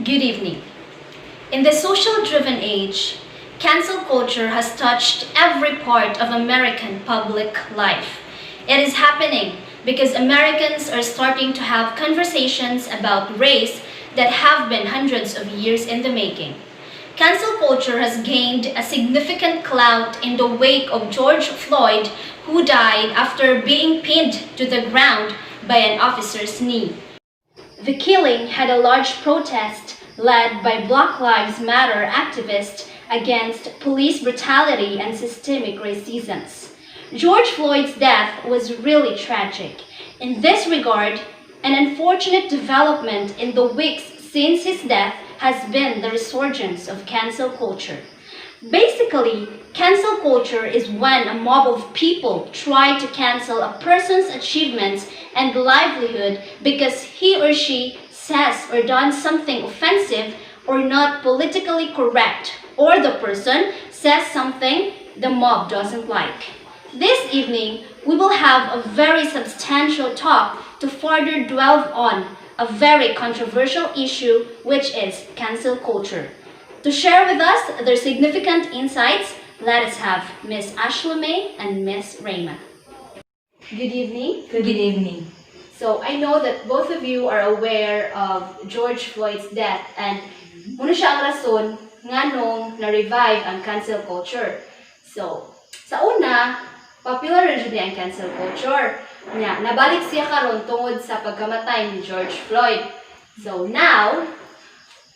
Good evening. In the social-driven age, cancel culture has touched every part of American public life. It is happening because Americans are starting to have conversations about race that have been hundreds of years in the making. Cancel culture has gained a significant clout in the wake of George Floyd, who died after being pinned to the ground by an officer's knee. The killing had a large protest led by Black Lives Matter activists against police brutality and systemic racism. George Floyd's death was really tragic. In this regard, an unfortunate development in the weeks since his death has been the resurgence of cancel culture. Basically, cancel culture is when a mob of people try to cancel a person's achievements and livelihood because he or she says or done something offensive or not politically correct, or the person says something the mob doesn't like. This evening, we will have a very substantial talk to further delve on a very controversial issue, which is cancel culture. To share with us their significant insights, let us have Ms. Ashley May and Ms. Rayma. Good evening. Good evening. So I know that both of you are aware of George Floyd's death and muna siya ang rason nga nung na-revive ang cancel culture. So, sa una, popular rin siya ang cancel culture. Nabalik siya karon tungod sa pagkamatay ni George Floyd. So now,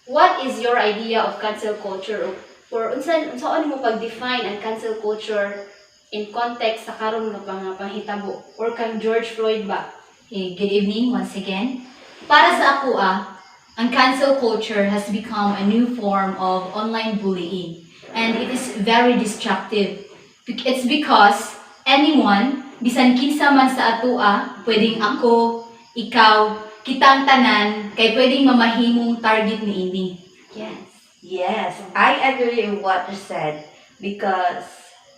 what is your idea of cancel culture? Or unsaon mo pag-define ang cancel culture in context sa karon nga panghitabo or kang George Floyd ba? Good evening once again. Para sa ako ang cancel culture has become a new form of online bullying and it is very destructive. It's because anyone, bisan kinsa man sa ato pwedeng ako, ikaw, kitang tanan, kay pwedeng mamahimong target ni ini. Yes, I agree with what you said because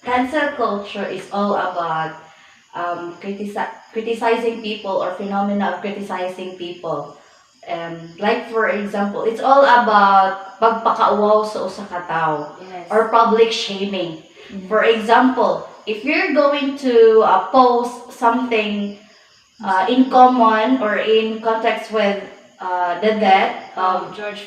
cancel culture is all about criticizing people or phenomena of criticizing people. Like for example, it's all about pagpakauwaw sa usa ka tawo or public shaming. For example, if you're going to post something in common or in context with the death of George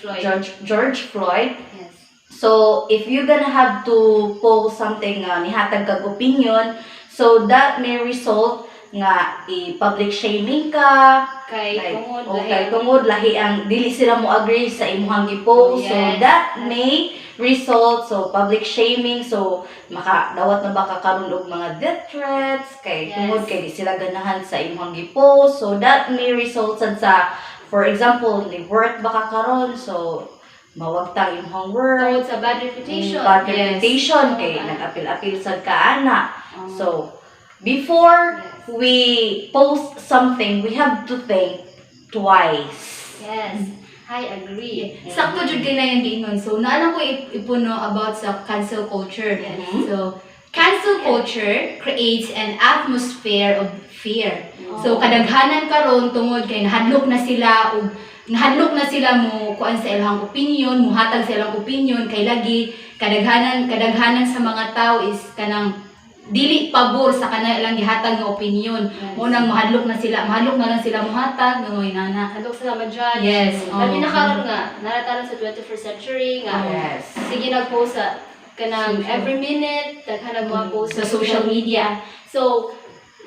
Floyd. Yes. So if you're gonna have to post something nihatag kag opinion, so that may result nga i-public shaming ka Kay tungod lahi ang dili sila mo agree sa imong gi-post. So that may result public shaming, so makadawat na baka karon og mga death threats kay tungod kay di sila ganahan sa imong gi-post. So that may result sa for example ni work baka karon, so mawagtang imong work tungod sa bad reputation. Kay nag-apil-apil sad ka ana. So before we post something, we have to think twice. Yes, I agree. Sakto jud kay na yung giingon. So naalang ko ipuno about sa cancel culture. So cancel culture creates an atmosphere of fear. So kadaghanan karon tungod kay nahadlok na sila mo kuan sa ilang opinion, muhatag sa ilang opinion kay lagi kadaghanan sa mga tao is kanang dili pabor sa kanang ilang gihatag nga opinion. Mo nang mahadlok na lang sila muhatag ngoy nana. Hadlok sila ma-judge. Yes. Labi na karon nga narataran sa 21st century nga. Yes. Sige nag-post sa kanang every minute daghan mga post Sa social media. So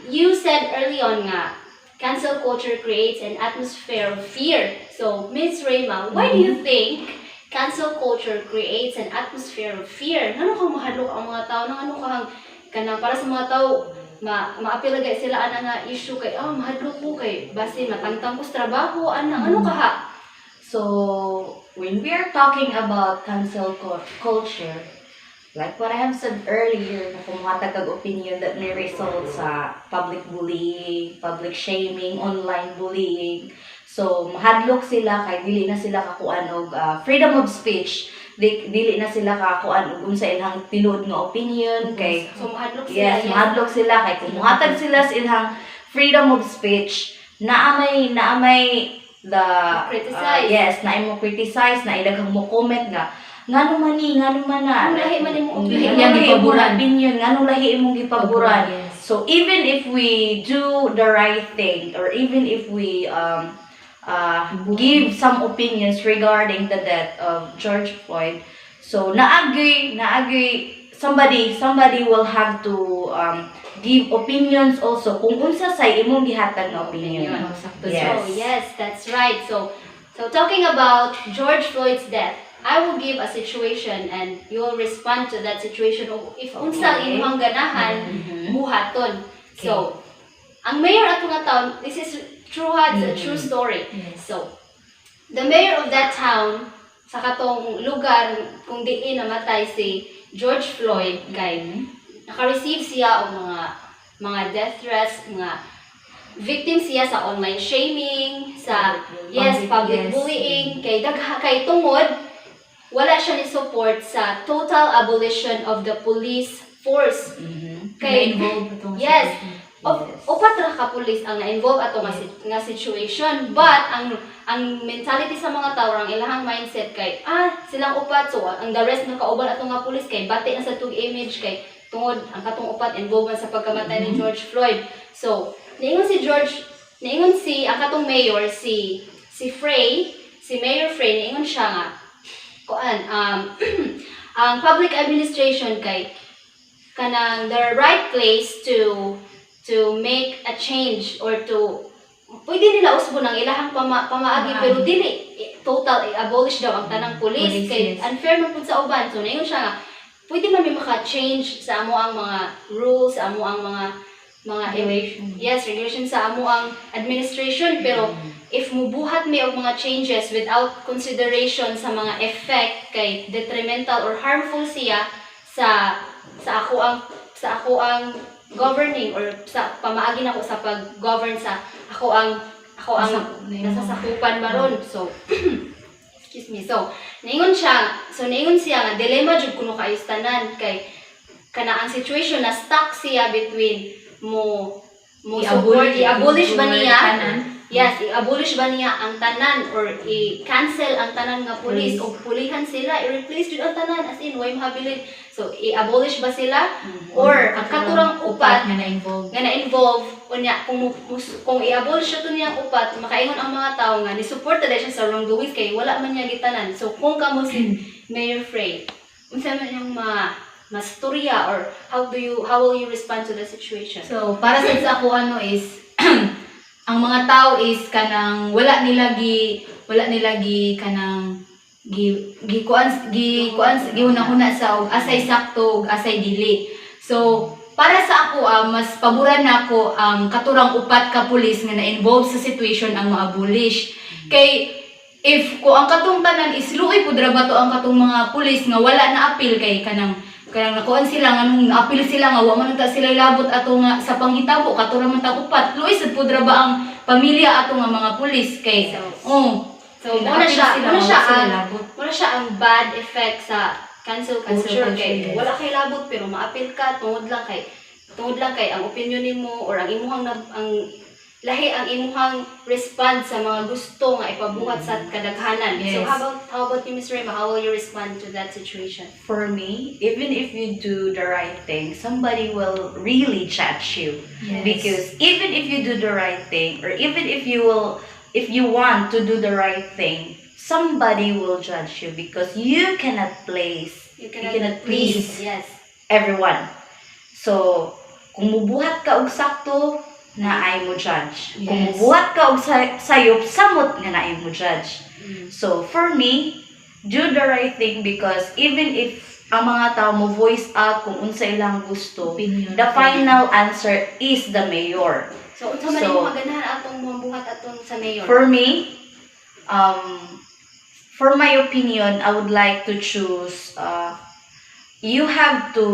you said early on nga cancel culture creates an atmosphere of fear. So Ms. Rayma, why do you think cancel culture creates an atmosphere of fear? Ngano kang mahadlok ang mga tao? Ngano kang kanang para sa mga tao maapil lagay sila ana nga issue kay mahadlok ko kay basin matangtang ko sa trabaho ano kaha. So when we are talking about cancel culture, like what I have said earlier, na kumuhatag kag opinion that may result sa public bullying, public shaming, online bullying. So mahadlok sila kay dili na sila kakuan og freedom of speech. Dili na sila kakuan og unsa ilang tinuod nga opinion kay So mahadlok sila. yes, mahadlok sila kay kung muhatag sila sa ilang freedom of speech, naamay the Criticize. yes, na imo criticize, na idaghang mo comment nga ngano man ni, ngano man na. Ang lahi man imong Lahi opinion. man imong Gipaboran. opinion, ngano lahi imong gipaboran. Yes. So even if we do the right thing, or even if we give some opinions regarding the death of George Floyd, so naagri, somebody will have to give opinions also kung unsa say imong gihatag nga opinion. Oh, sakto. Yes. So, yes, that's right. So talking about George Floyd's death, I will give a situation and you will respond to that situation if unsa Okay. imong ganahan Mhm. buhaton. So, ang mayor ato nga town, this is true it's a true story. Yes. So, the mayor of that town sa katong lugar kung diin namatay si George Floyd kay naka-receive siya og mga death threats, mga victim siya sa online shaming, sa public Yes. bullying, kay tungod wala siya ni support sa total abolition of the police force. Mhm. Kay involved itong yes. Yes. Upat ra ka pulis ang na-involve ato nga situation, but ang mentality sa mga tao, ang ilahang mindset kay silang upat, so ang the rest nga kauban ato nga pulis kay bati na sa tug image kay tungod ang katong upat involved man sa pagkamatay ni George Floyd. So niingon si ang katong mayor si Mayor Frey, niingon siya nga ang public administration kay kanang the right place to make a change or to pwede nila usbon ang ilahang pamaagi pero dili total i-abolish daw ang tanang police Police, kay yes. unfair man pud sa uban. So naingon siya nga pwede man may maka-change sa amo ang mga rules, sa amo ang mga regulation sa amo ang administration, pero if mubuhat may og mga changes without consideration sa mga effect kay detrimental or harmful siya sa ako ang governing or sa pamaagi nako sa pag-govern sa ako ang nasasakupan baron. So excuse me. So niingon siya nga dilemma jud kuno kayo tanan kay kana ang situation na stuck siya between mo i-abolish ba niya? Yes, i-abolish ba niya ang tanan or i-cancel ang tanan nga police o pulihan sila, i-replace jud ang tanan as in way mahabilin. So i-abolish ba sila or ang katurang upat nga na-involved. nga na-involve unya kung i-abolish ito niyang upat, makaingon ang mga tao nga ni-support na siya sa wrongdoings kay wala man niya gitanan. So kung kamo si Mayor Frey, unsa man yung mastorya or how will you respond to the situation? So, para sa ako is ang mga tao is kanang wala nila gi kanang gihunahuna sa og asay sakto ug asay dili. So, para sa ako mas paboran nako ang katurang upat ka pulis nga na-involved sa situation ang ma-abolish. Kay if ko ang katong tanan is luoy pud ra ba to ang katong mga pulis nga wala na appeal kay kanang nakuan sila nganong appeal sila nga wa man ta sila labot ato nga sa panghitabo katura man ta upat luoy sad pud ra ba ang pamilya ato nga mga pulis kay So muna siya ang bad effect sa cancel culture kay yes. wala kay labot pero ma-appeal ka tungod lang kay ang opinion nimo or ang imuhang lahi ang imuhang respond sa mga gusto nga ipabuhat sa kadaghanan. Yes. So how about you, Ms. Rema? How will you respond to that situation? For me, even if you do the right thing, somebody will really judge you. Yes. Because even if you do the right thing, or even if you want to do the right thing, somebody will judge you because you cannot please Yes. everyone. So, kung mubuhat ka og sakto, naay mo judge. Kung Yes. mubuhat ka og sayop, samot nga naay mo judge. So, for me, do the right thing because even if ang mga tao mo voice out kung unsa ilang gusto, Opinion. the final answer is the mayor. So unsa man So, imong ganahan atong buhat atong sa mayor? For me, for my opinion, I would like to choose, you have to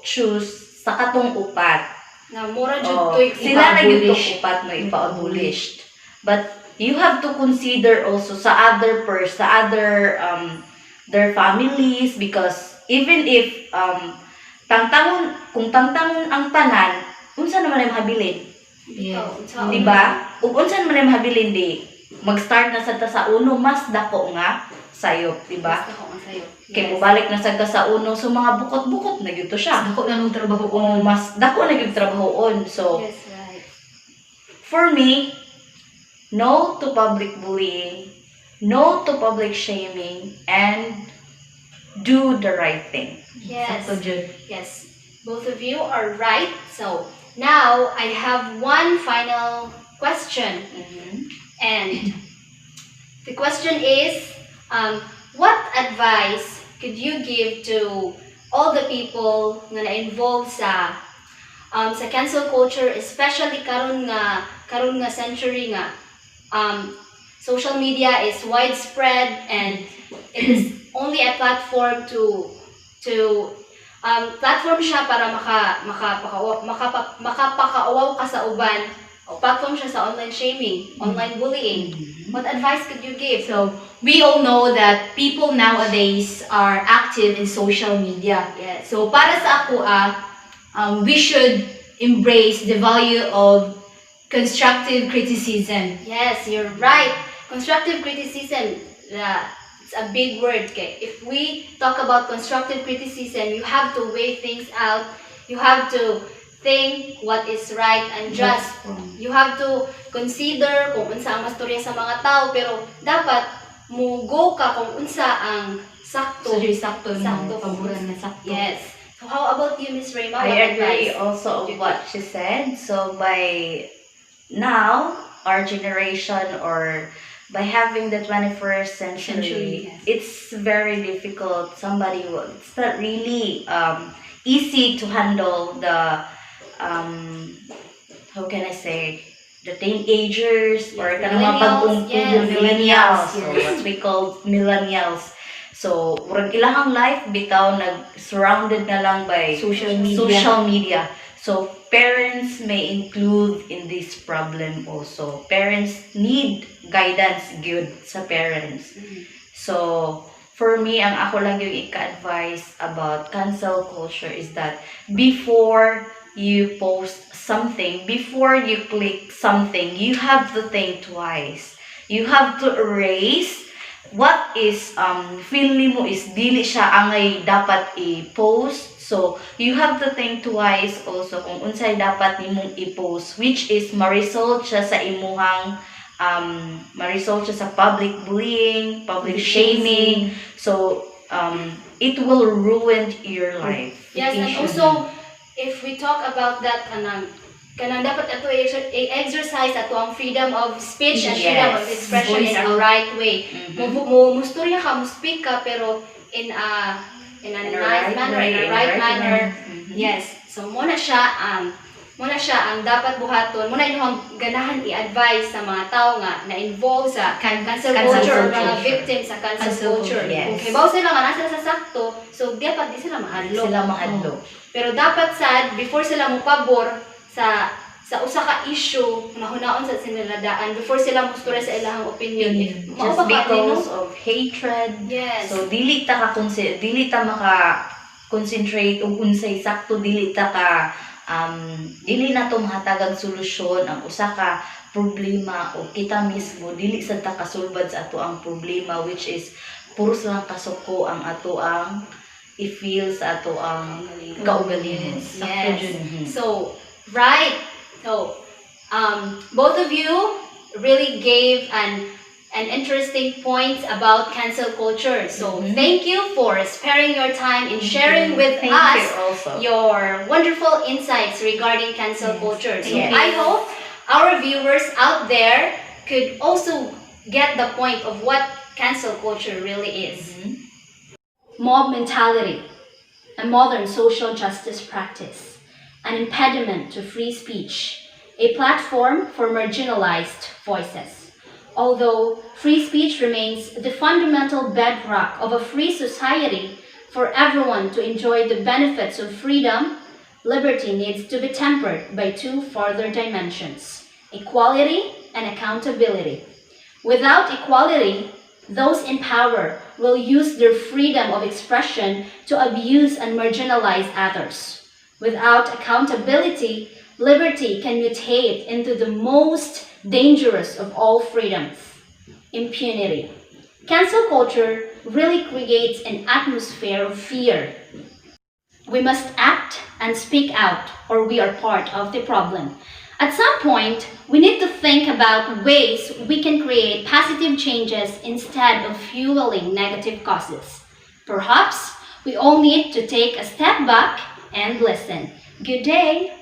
choose sa katong upat. Na mura jud to Sila na yung ipa-abolish. upat na ipa-abolished. But you have to consider also sa other their families because even if kung tangtangon ang tanan, unsa naman ay mahabilin? Yes. Di ba? Ug unsa naman ay mahabilin di mag-start na sad ta sa uno, mas dako nga sayop, di ba? Basta ko ang sayo. Kay mubalik na sad ka sa uno, so mga bukot-bukot na gyud to siya. Ako na nung trabaho ko. O mas dako na gyud trabahoon. So Yes, right. for me, no to public bullying, no to public shaming, and do the right thing. Yes. Sakto, Jud. Yes, both of you are right. So now I have one final question, and the question is, what advice could you give to all the people nga na-involved sa cancel culture, especially karon nga century nga social media is widespread and it is only a platform to platform siya para makapakaawaw ka sa uban, o platform siya sa online shaming, online bullying. What advice could you give? So, we all know that people nowadays are active in social media. Yes. So, para sa ako, we should embrace the value of constructive criticism. Yes, you're right. Constructive criticism, it's a big word. Okay? If we talk about constructive criticism, you have to weigh things out. You have to think what is right and just. You have to consider kung unsa ang mastorya sa mga tao, pero dapat go ka kung unsa ang sakto. So, sakto Sakto. no, paboran na sakto. Yes. So how about you, Miss Rayma? What I agree advice? also of what she said. So by now, our generation, or by having the 21st century, Yes. it's very difficult. It's not really easy to handle the how can I say, the teenagers, or Yes, kanang mga millennials, yes, millennials, yes. or what we call millennials. So, murag ilahang life bitaw surrounded na lang by Social media. social media. So, parents may include in this problem also. Parents need guidance good sa parents. So, for me, ang ako lang yung ika-advise about cancel culture is that before you post something, before you click something, you have to think twice. You have to erase what is feeling mo is dili siya angay dapat i-post. So, you have to think twice also kung unsay dapat nimong i-post, which is ma-result siya sa imuhang ma-result siya sa public bullying, public shaming. So, it will ruin your life. Yes, and also, if we talk about that, kanang dapat ato i-exercise ato ang freedom of speech and freedom of Yes. expression in Voice a out. right way. Mhm. Mustorya ka, speak ka, pero in a In a nice right manner, way, in a in a right right manner. manner. Mhm. Yes. So, muna siya ang dapat buhaton. Muna inyong ganahan i-advise sa mga tao nga na-involved sa cancel culture, culture. mga victims sa cancel Cancel culture. culture, yes. Kung kibaw sila nga nasa sa sakto, so dapat di sila mahadlok. Sila mahadlok. Pero dapat sad, before sila mo pabor sa usa ka issue, nahunaon sa siniladaan, before sila mustura sa ilahang opinion. If mao Just ba ka, because no? of hatred. Yes. So dili ta maka-concentrate og unsay sakto, dili na to mahatagang solusyon ang usa ka problema, o kita mismo dili sad ta kasulbad sa ato ang problema, which is puros lang kasuko ang ato ang i-feel sa ato ang kaugalingon. Yes. So, right. So, both of you really gave an interesting points about cancel culture. So, thank you for sparing your time in sharing with Thank us you also. your wonderful insights regarding cancel culture. So, Yes. I hope our viewers out there could also get the point of what cancel culture really is. Mob mentality, a modern social justice practice, an impediment to free speech, a platform for marginalized voices. Although free speech remains the fundamental bedrock of a free society for everyone to enjoy the benefits of freedom, liberty needs to be tempered by two further dimensions: equality and accountability. Without equality, those in power will use their freedom of expression to abuse and marginalize others. Without accountability, liberty can mutate into the most dangerous of all freedoms, impunity. Cancel culture really creates an atmosphere of fear. We must act and speak out, or we are part of the problem. At some point, we need to think about ways we can create positive changes instead of fueling negative causes. Perhaps we all need to take a step back and listen. Good day!